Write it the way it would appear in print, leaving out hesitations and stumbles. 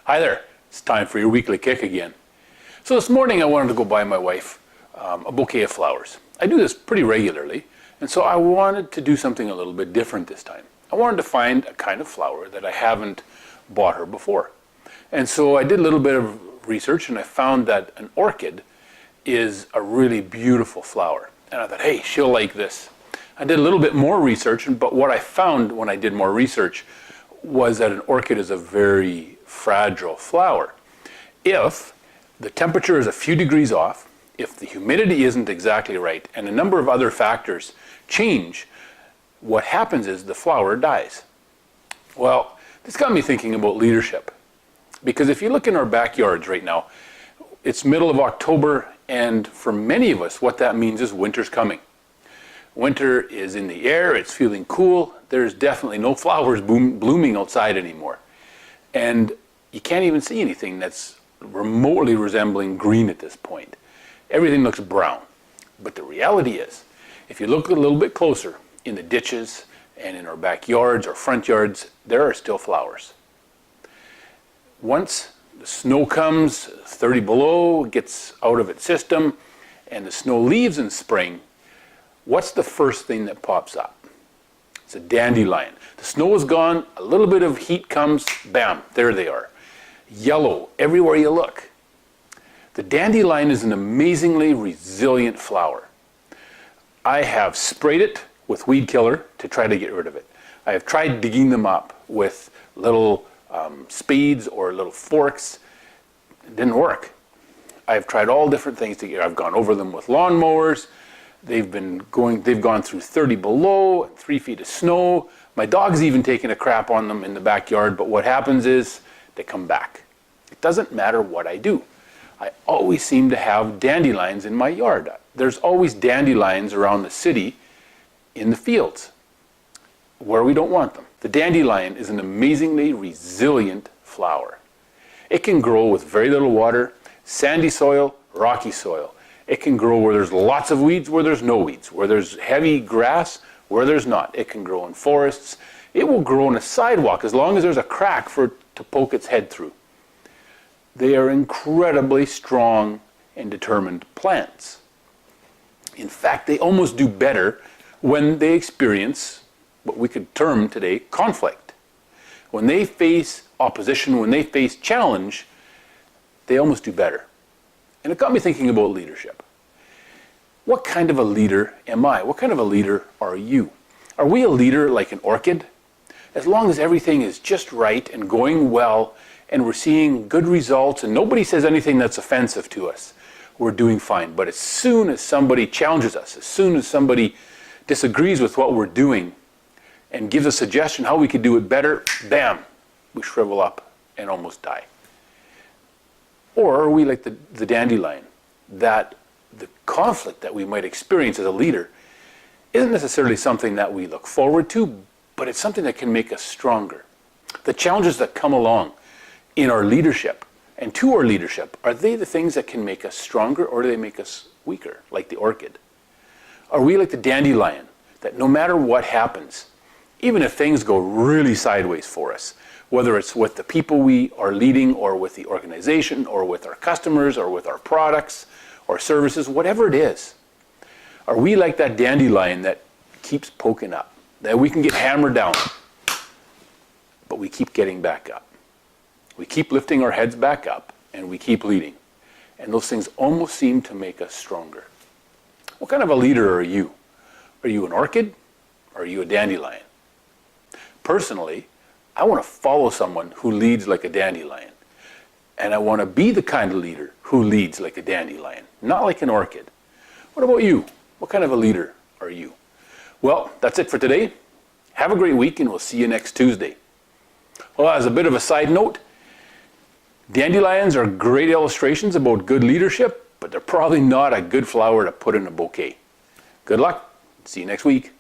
Hi there, it's time for your weekly kick again. So this morning I wanted to go buy my wife a bouquet of flowers. I do this pretty regularly, and so I wanted to do something a little bit different this time. I wanted to find a kind of flower that I haven't bought her before. And so I did a little bit of research and I found that an orchid is a really beautiful flower. And I thought, hey, she'll like this. I did a little bit more research, but what I found when I did more research was that an orchid is a very fragile flower. If the temperature is a few degrees off, if the humidity isn't exactly right, and a number of other factors change, what happens is the flower dies. Well, this got me thinking about leadership. Because if you look in our backyards right now, it's middle of October, and for many of us, what that means is winter's coming. Winter is in the air, it's feeling cool, there's definitely no flowers blooming outside anymore. And you can't even see anything that's remotely resembling green at this point. Everything looks brown. But the reality is, if you look a little bit closer in the ditches and in our backyards or front yards, there are still flowers. Once the snow comes, 30 below, gets out of its system, and the snow leaves in spring, what's the first thing that pops up? It's a dandelion. The snow is gone, a little bit of heat comes, bam, there they are. Yellow everywhere you look. The dandelion is an amazingly resilient flower. I have sprayed it with weed killer to try to get rid of it. I have tried digging them up with little spades or little forks. It didn't work. I've tried all different things to get. I've gone over them with lawnmowers. They've gone through 30 below, 3 feet of snow. My dog's even taken a crap on them in the backyard, but what happens is they come back. It doesn't matter what I do. I always seem to have dandelions in my yard. There's always dandelions around the city in the fields where we don't want them. The dandelion is an amazingly resilient flower. It can grow with very little water, sandy soil, rocky soil. It can grow where there's lots of weeds, where there's no weeds, where there's heavy grass, where there's not. It can grow in forests. It will grow on a sidewalk as long as there's a crack for it to poke its head through. They are incredibly strong and determined plants. In fact, they almost do better when they experience what we could term today conflict. When they face opposition, when they face challenge, they almost do better. And it got me thinking about leadership. What kind of a leader am I? What kind of a leader are you? Are we a leader like an orchid? As long as everything is just right and going well, and we're seeing good results, and nobody says anything that's offensive to us, we're doing fine. But as soon as somebody challenges us, as soon as somebody disagrees with what we're doing and gives a suggestion how we could do it better, bam, we shrivel up and almost die. Or are we like the dandelion, that the conflict that we might experience as a leader isn't necessarily something that we look forward to, but it's something that can make us stronger. The challenges that come along in our leadership and to our leadership, are they the things that can make us stronger, or do they make us weaker, like the orchid? Are we like the dandelion, that no matter what happens, even if things go really sideways for us, whether it's with the people we are leading or with the organization or with our customers or with our products or services, whatever it is, are we like that dandelion that keeps poking up, that we can get hammered down, but we keep getting back up? We keep lifting our heads back up and we keep leading. And those things almost seem to make us stronger. What kind of a leader are you? Are you an orchid or are you a dandelion? Personally, I want to follow someone who leads like a dandelion. And I want to be the kind of leader who leads like a dandelion, not like an orchid. What about you? What kind of a leader are you? Well, that's it for today. Have a great week and we'll see you next Tuesday. Well, as a bit of a side note, dandelions are great illustrations about good leadership, but they're probably not a good flower to put in a bouquet. Good luck. See you next week.